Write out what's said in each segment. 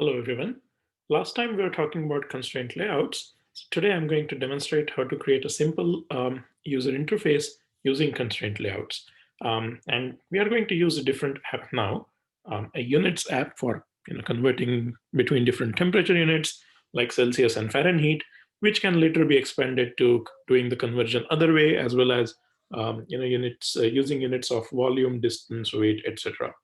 Hello, everyone. Last time we were talking about constraint layouts. So today I'm going to demonstrate how to create a simple user interface using constraint layouts. And we are going to use a different app now, a units app for converting between different temperature units like Celsius and Fahrenheit, which can later be expanded to doing the conversion other way, as well as units using units of volume, distance, weight, etc.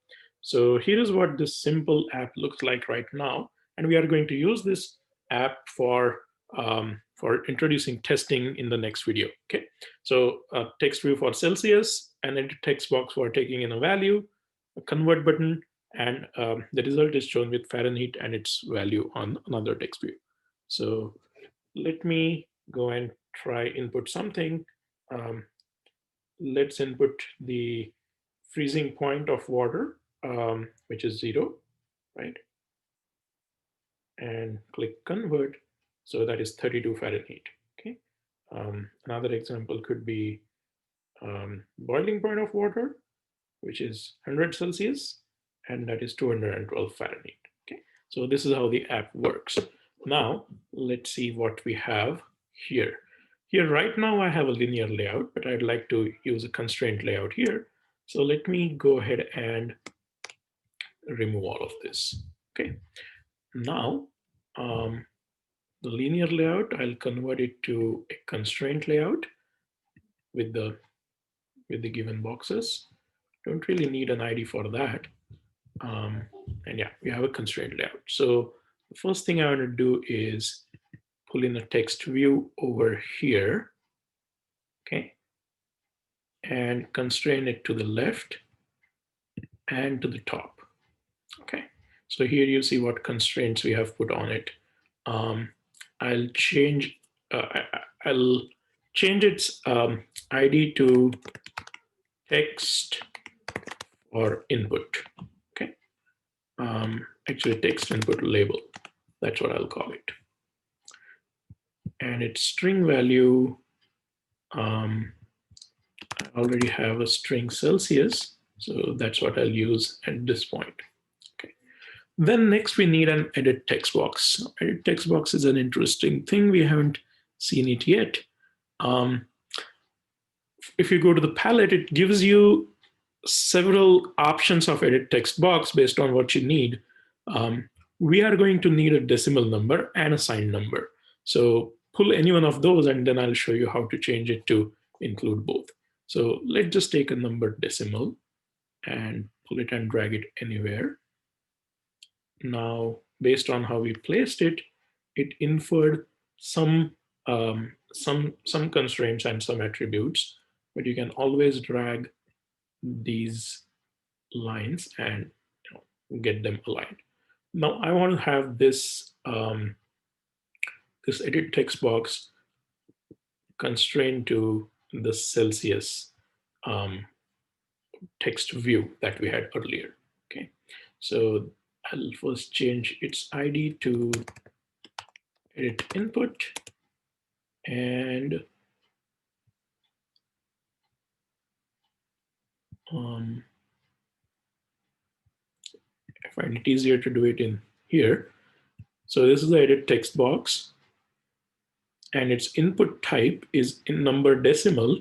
So here is what this simple app looks like right now. And we are going to use this app for introducing testing in the next video. Okay, so text view for Celsius, and a text box for taking in a value, a convert button, and the result is shown with Fahrenheit and its value on another text view. So let me go and try input something. Um, let's input the freezing point of water, which is 0, right? And click convert. So that is 32 Fahrenheit. Okay. Another example could be boiling point of water, which is 100 Celsius, and that is 212 Fahrenheit. Okay. So this is how the app works. Now let's see what we have here. Here right now I have a linear layout, but I'd like to use a constraint layout here. So let me go ahead and remove all of this. Okay. Now, the linear layout, I'll convert it to a constraint layout with the given boxes. Don't really need an ID for that. And yeah, we have a constraint layout. So the first thing I want to do is pull in a text view over here, okay, and constrain it to the left and to the top. Okay, so here you see what constraints we have put on it. I'll change I'll change its ID to text or input. Okay, actually text input label. That's what I'll call it. And its string value, I already have a string Celsius, so that's what I'll use at this point. Okay. Then next we need an edit text box. Edit text box is an interesting thing. We haven't seen it yet. If you go to the palette, it gives you several options of edit text box based on what you need. We are going to need a decimal number and a signed number. So pull any one of those, and then I'll show you how to change it to include both. So let's just take a number decimal and pull it and drag it anywhere. Now, based on how we placed it, it inferred some constraints and some attributes, but you can always drag these lines and get them aligned. Now I want to have this this edit text box constrained to the Celsius text view that we had earlier. Okay, so I'll first change its ID to edit input, and I find it easier to do it in here. So this is the edit text box, and its input type is in number decimal.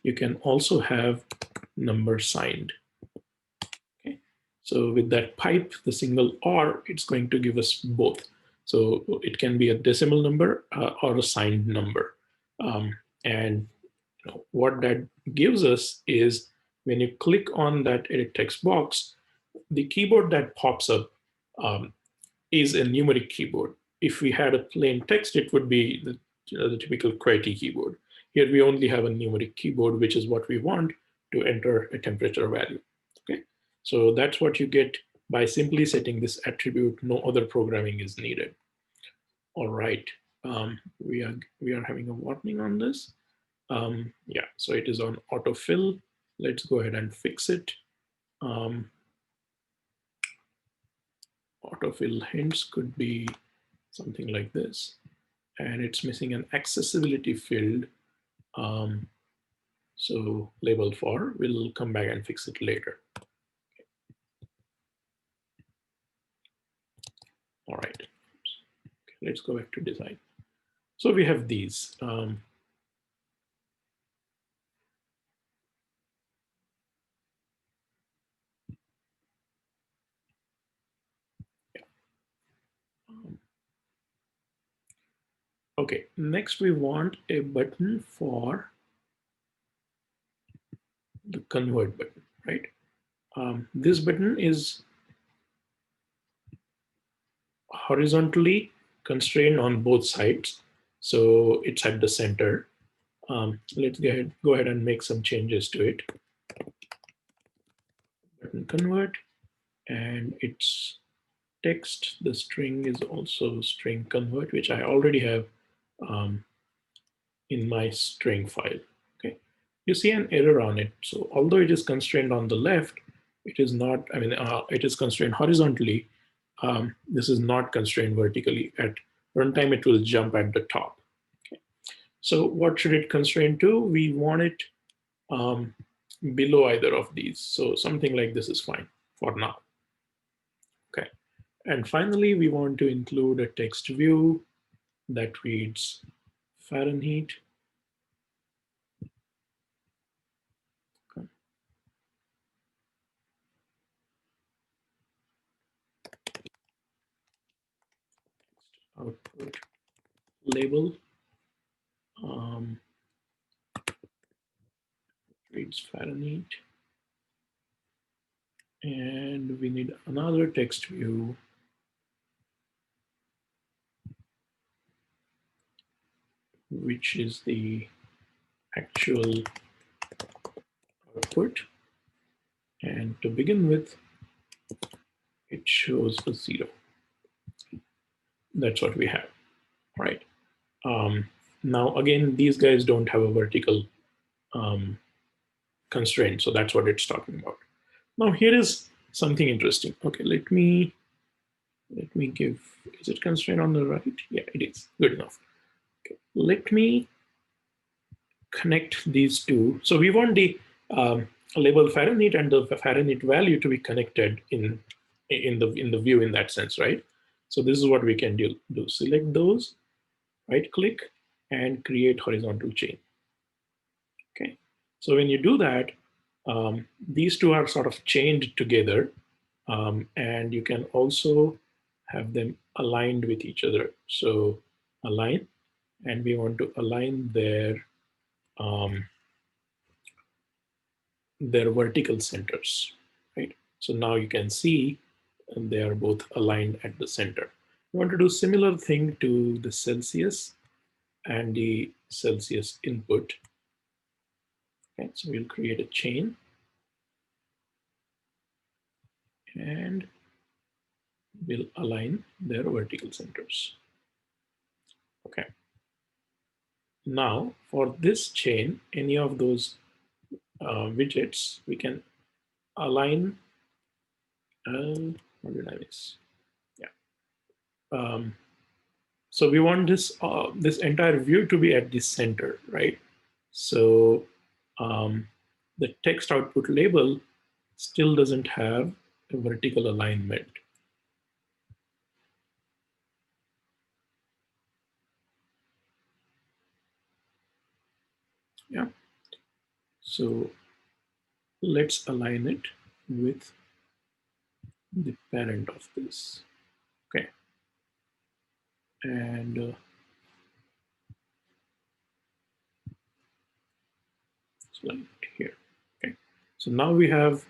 You can also have number signed. Okay, so with that pipe, the single or, it's going to give us both. So it can be a decimal number or a signed number. And what that gives us is when you click on that edit text box, the keyboard that pops up is a numeric keyboard. If we had a plain text, it would be the typical QWERTY keyboard. Here we only have a numeric keyboard, which is what we want to enter a temperature value. Okay, so that's what you get by simply setting this attribute. No other programming is needed. All right, we are having a warning on this. Yeah, so it is on autofill. Let's go ahead and fix it. Autofill hints could be something like this, and it's missing an accessibility field. So label for, we'll come back and fix it later. All right. Okay, let's go back to design. So we have these. Yeah. Okay, next we want a button for the convert button, right? This button is horizontally constrained on both sides. So it's at the center. Let's go ahead and make some changes to it. Button convert, and its text, the string is also string convert, which I already have um, in my string file. Okay, you see an error on it. So although it is constrained on the left, it is not, it is constrained horizontally. This is not constrained vertically. At runtime, it will jump at the top. Okay. So what should it constrain to? We want it um, below either of these. So something like this is fine for now. Okay. And finally, we want to include a text view that reads Fahrenheit. Okay. Output label reads Fahrenheit. And we need another text view which is the actual output. And to begin with, it shows a 0. That's what we have, right? Now, again, these guys don't have a vertical um, constraint, so that's what it's talking about. Now, here is something interesting. Okay, let me give, is it constraint on the right? Yeah, it is, good enough. Okay, let me connect these two. So we want the label Fahrenheit and the Fahrenheit value to be connected in the view in that sense, right? So this is what we can do. Select those, right click, and create horizontal chain. Okay. So when you do that, these two are sort of chained together, and you can also have them aligned with each other. So align, and we want to align um, their vertical centers, right? So now you can see they are both aligned at the center. We want to do similar thing to the Celsius and the Celsius input. Okay, so we'll create a chain and we'll align their vertical centers. Okay. Now for this chain, any of those widgets, we can align. What did I miss? Yeah. So we want this entire view to be at the center, right? So the text output label still doesn't have a vertical alignment. Yeah. So let's align it with the parent of this. Okay. And select it here. Okay. So now we have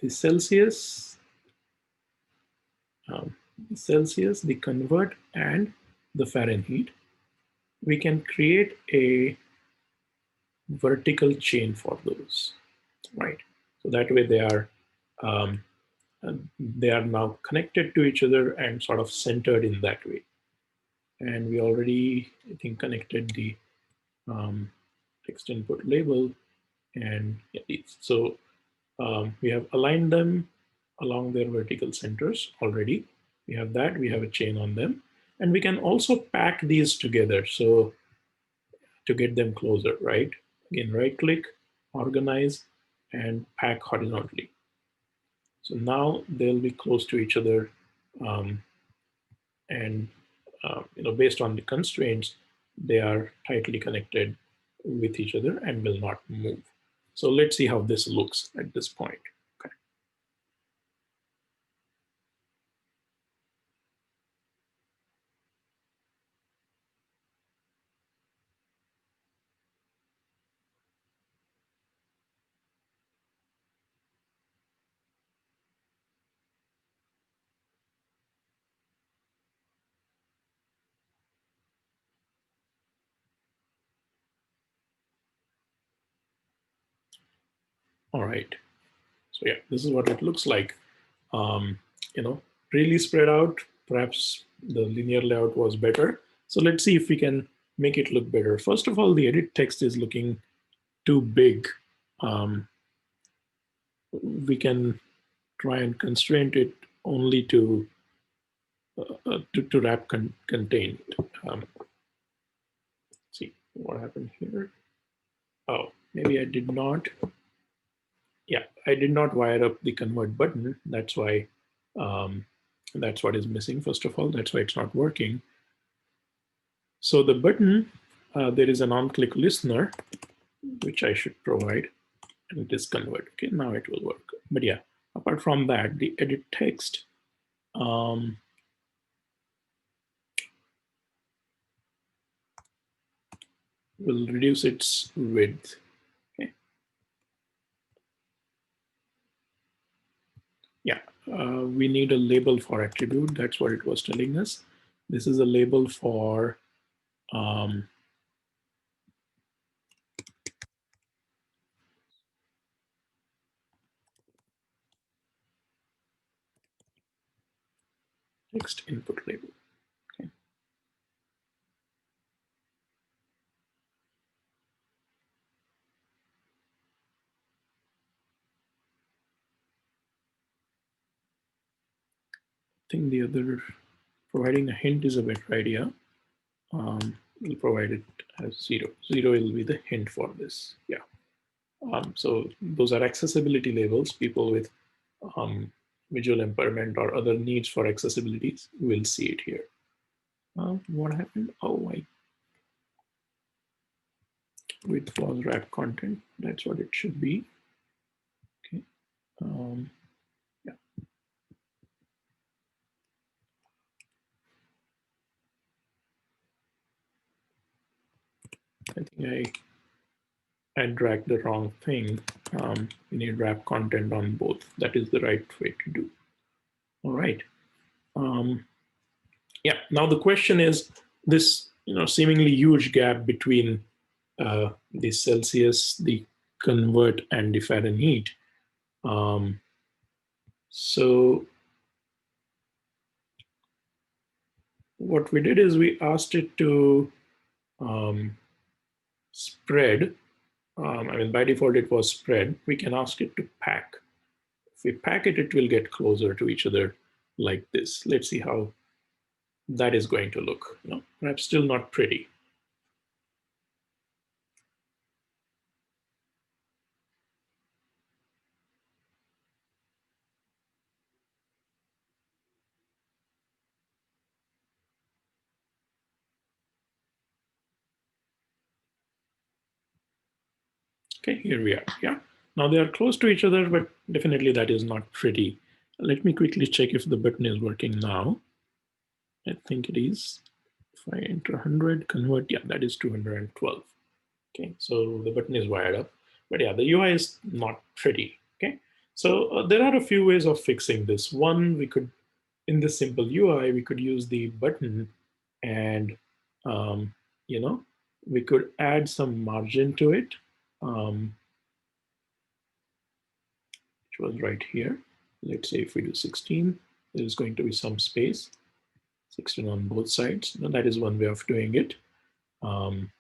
the Celsius, the convert, and the Fahrenheit. We can create a vertical chain for those, right? So that way um, they are now connected to each other and sort of centered in that way. And we already, I think, connected the text input label and yeah, these. So we have aligned them along their vertical centers already. We have that, we have a chain on them. And we can also pack these together. So to get them closer, right? Again, right click, organize, and pack horizontally. So now they'll be close to each other. Um, and based on the constraints, they are tightly connected with each other and will not move. So let's see how this looks at this point. Okay. All right. So yeah, this is what it looks like. Um, really spread out. Perhaps the linear layout was better. So let's see if we can make it look better. First of all, the edit text is looking too big. Um, we can try and constrain it only to wrap contained. See what happened here. Oh, maybe I did not. Yeah, I did not wire up the convert button. That's why. Um, that's what is missing. First of all, that's why it's not working. So the button, there is an on-click listener, which I should provide, and it is convert. Okay, now it will work. But yeah, apart from that, the edit text um, will reduce its width. Okay. Yeah, we need a label for attribute. That's what it was telling us. This is a label for um, text input label. Okay. I think the other, providing a hint is a better idea. We'll provide it as 0. 0 will be the hint for this. Yeah. So those are accessibility labels. People with visual impairment or other needs for accessibility will see it here. What happened? Oh, I width was wrap content. That's what it should be. Okay. Yeah. I think I dragged the wrong thing. We need wrap content on both. That is the right way to do. All right. Yeah. Now the question is this, seemingly huge gap between the Celsius, the convert, and the Fahrenheit. Um, so what we did is we asked it to um, spread. I mean, by default, it was spread. We can ask it to pack. If we pack it, it will get closer to each other like this. Let's see how that is going to look. Perhaps still not pretty. Okay, here we are. Yeah. Now they are close to each other, but definitely that is not pretty. Let me quickly check if the button is working now. I think it is. If I enter 100, convert, yeah, that is 212. Okay, so the button is wired up. But yeah, the UI is not pretty. Okay, so there are a few ways of fixing this. One, we could, in this simple UI, we could use the button and, um, you know, we could add some margin to it. Which was right here. Let's say if we do 16, there is going to be some space, 16 on both sides. Now that is one way of doing it. Um,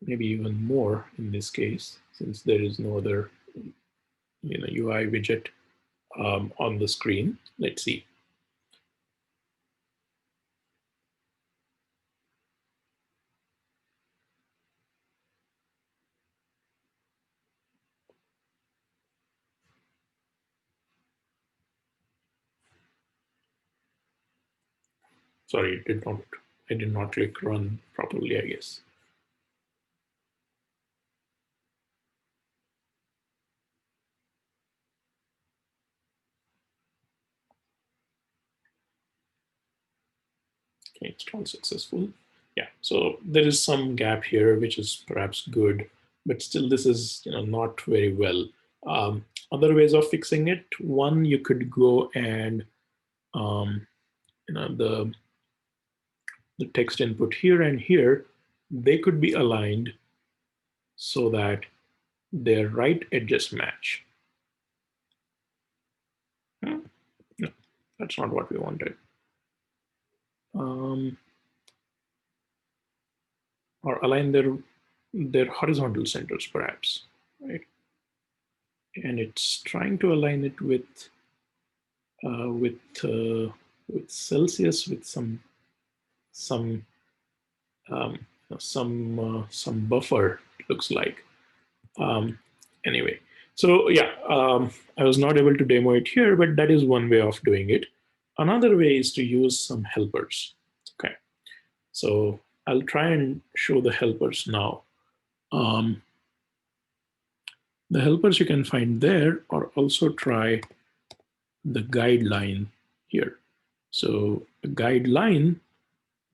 maybe even more in this case, since there is no other UI widget on the screen. Let's see. Sorry, I did not click run properly, I guess. Okay, install successful. Yeah, so there is some gap here, which is perhaps good, but still this is not very well. Other ways of fixing it, one, you could go and um, the text input here and here, they could be aligned so that their right edges match. No, that's not what we wanted. Or align their horizontal centers, perhaps, right? And it's trying to align it uh, with uh, with Celsius with some some buffer. It looks like. Um, anyway, so yeah, I was not able to demo it here, but that is one way of doing it. Another way is to use some helpers. Okay, so I'll try and show the helpers now. Um, the helpers you can find there, or also try the guideline here. So a guideline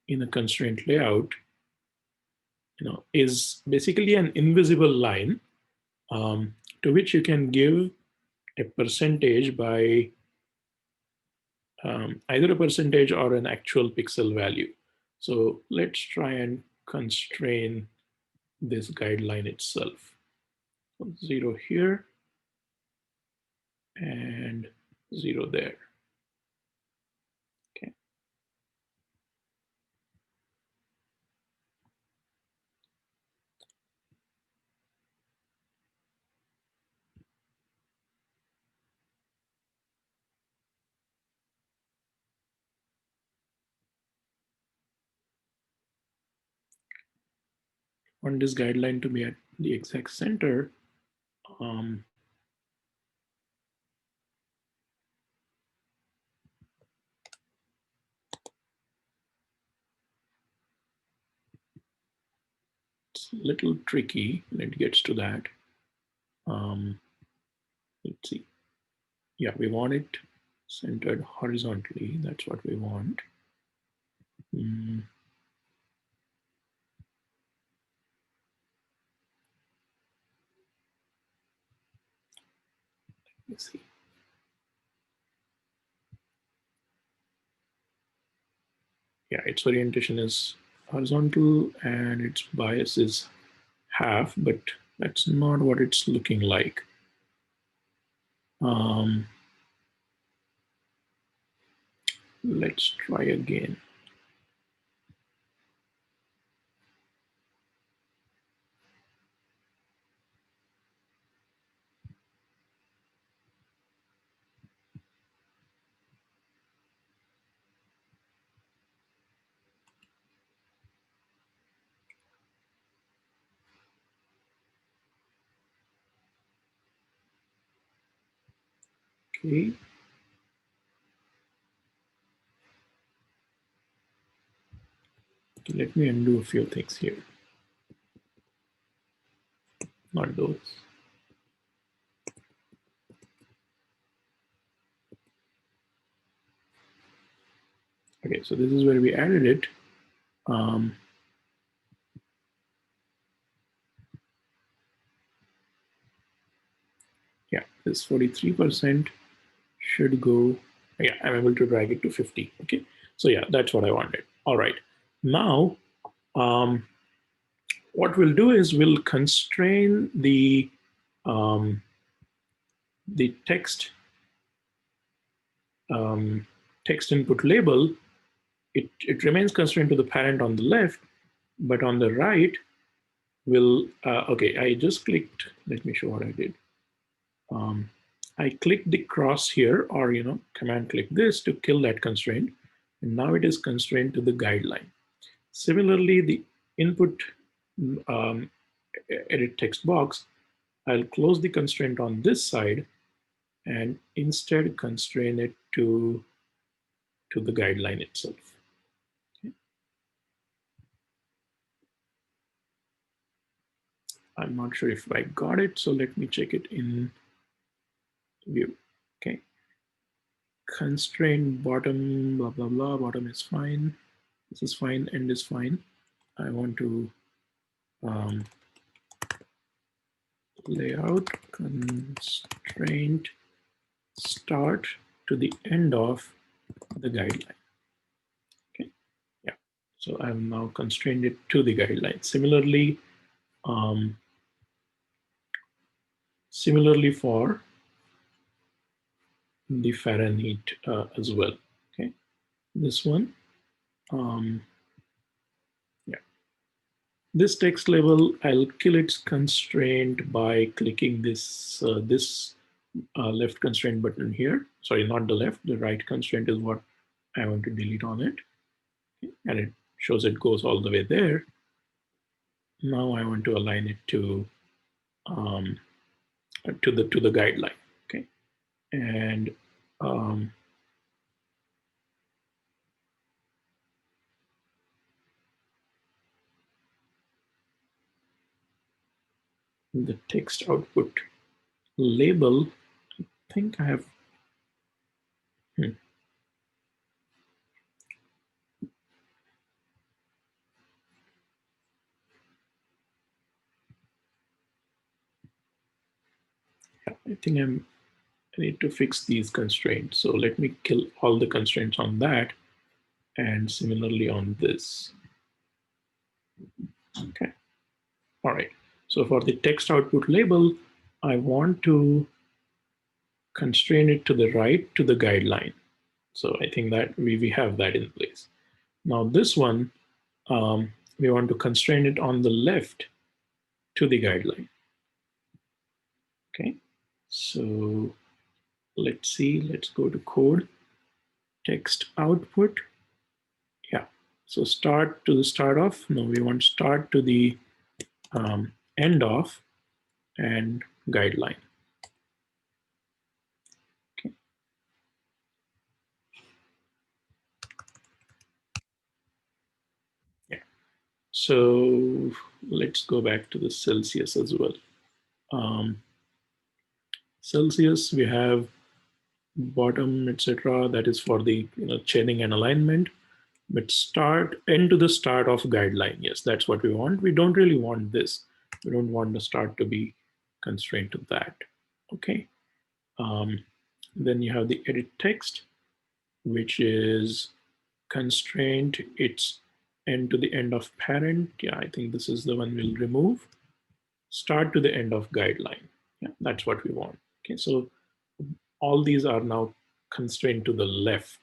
in a constraint layout, is basically an invisible line to which you can give a percentage by either a percentage or an actual pixel value. So let's try and constrain this guideline itself. 0 here and 0 there. Okay. Want this guideline to be at the exact center. Um, it's a little tricky when it gets to that. Let's see. Yeah, we want it centered horizontally. That's what we want. Mm. Let's see. Yeah, its orientation is horizontal and its bias is half, but that's not what it's looking like. Let's try again. Okay. Let me undo a few things here. Not those. Okay, so this is where we added it. Yeah, this 43% should go. Yeah, I'm able to drag it to 50. Okay, so yeah, that's what I wanted. All right, now what we'll do is we'll constrain the text input label. It remains constrained to the parent on the left, but on the right will okay. I just clicked. Let me show what I did. I clicked the cross here, or command click this to kill that constraint, and now it is constrained to the guideline. Similarly, the input um, edit text box, I'll close the constraint on this side and instead constrain it to the guideline itself. I'm not sure if I got it, so let me check it in view. Okay, constraint bottom, blah, blah, blah, bottom is fine. This is fine, end is fine. I want to layout constraint start to the end of the guideline. Okay, yeah. So I've now constrained it to the guideline. Similarly for the Fahrenheit as well. Okay, this one, yeah. This text label, I'll kill its constraint by clicking this left constraint button here. Sorry, not the left, the right constraint is what I want to delete on it. Okay. And it shows it goes all the way there. Now I want to align it um, to the guideline. Okay, and um, the text output label, I think I have. Hmm, I think I need to fix these constraints. So let me kill all the constraints on that, and similarly on this. Okay. All right. So for the text output label, I want to constrain it to the right to the guideline. So I think that we have that in place. Now this one, we want to constrain it on the left to the guideline. Okay. So let's see, let's go to code, text output. Yeah. So start to the start of, no, we want start to the end of and guideline. Okay. Yeah. So let's go back to the Celsius as well. Celsius, we have bottom, etc. That is for the chaining and alignment. But start end to the start of guideline. Yes, that's what we want. We don't really want this. We don't want the start to be constrained to that. Okay. Um, then you have the edit text, which is constraint. It's end to the end of parent. Yeah, I think this is the one we'll remove. Start to the end of guideline. Yeah, that's what we want. Okay, so all these are now constrained to the left,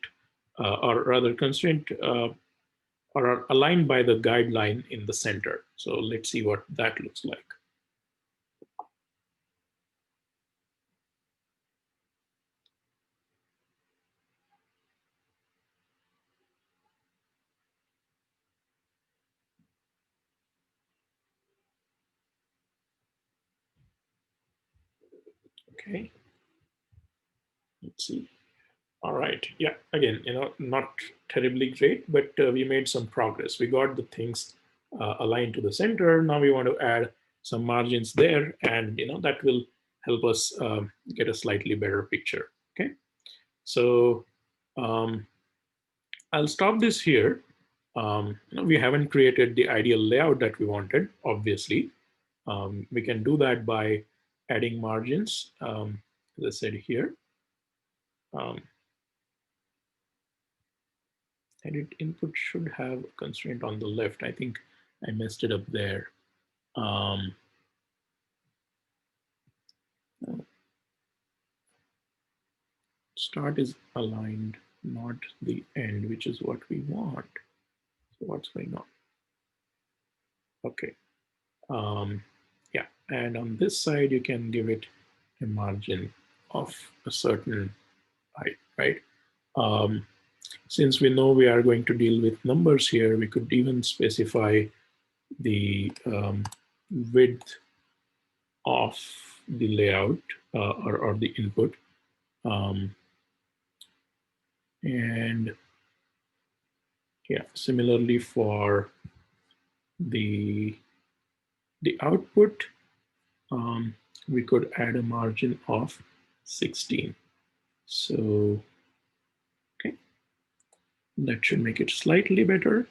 or rather constrained or are aligned by the guideline in the center. So let's see what that looks like. Okay, let's see. All right, yeah, again, not terribly great, but we made some progress. We got the things aligned to the center. Now we want to add some margins there, and that will help us get a slightly better picture. Okay, so um, I'll stop this here. We haven't created the ideal layout that we wanted, obviously. We can do that by adding margins, as I said here. Um, edit input should have a constraint on the left. I think I messed it up there. Um, Start is aligned, not the end, which is what we want. So what's going on? Okay. Yeah, and on this side, you can give it a margin of a certain height, right? Um, since we know we are going to deal with numbers here, we could even specify the width of the layout or the input. Um, and yeah, similarly for the output, we could add a margin of 16. So, okay, that should make it slightly better.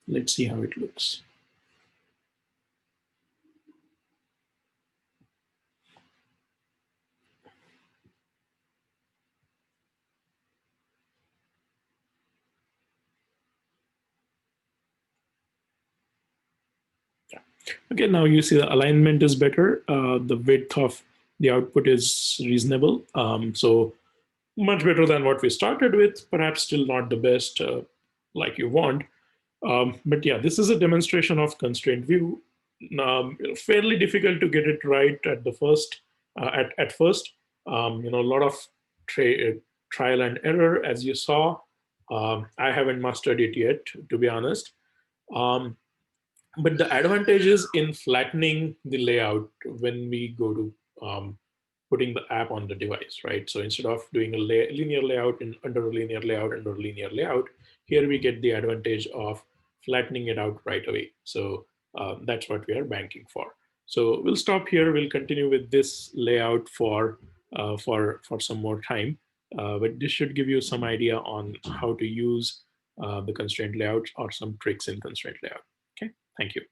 Let's see how it looks. Okay, now you see the alignment is better. The width of the output is reasonable. So much better than what we started with, perhaps still not the best like you want. But yeah, this is a demonstration of constraint view. Fairly difficult to get it right at the first. At first, a lot of trial and error, as you saw. I haven't mastered it yet, to be honest. Um, but the advantage is in flattening the layout when we go to putting the app on the device, right? So instead of doing a linear layout and under a linear layout under a linear layout, here we get the advantage of flattening it out right away. So that's what we are banking for. So we'll stop here. We'll continue with this layout for some more time. But this should give you some idea on how to use the constraint layout or some tricks in constraint layout. Okay, thank you.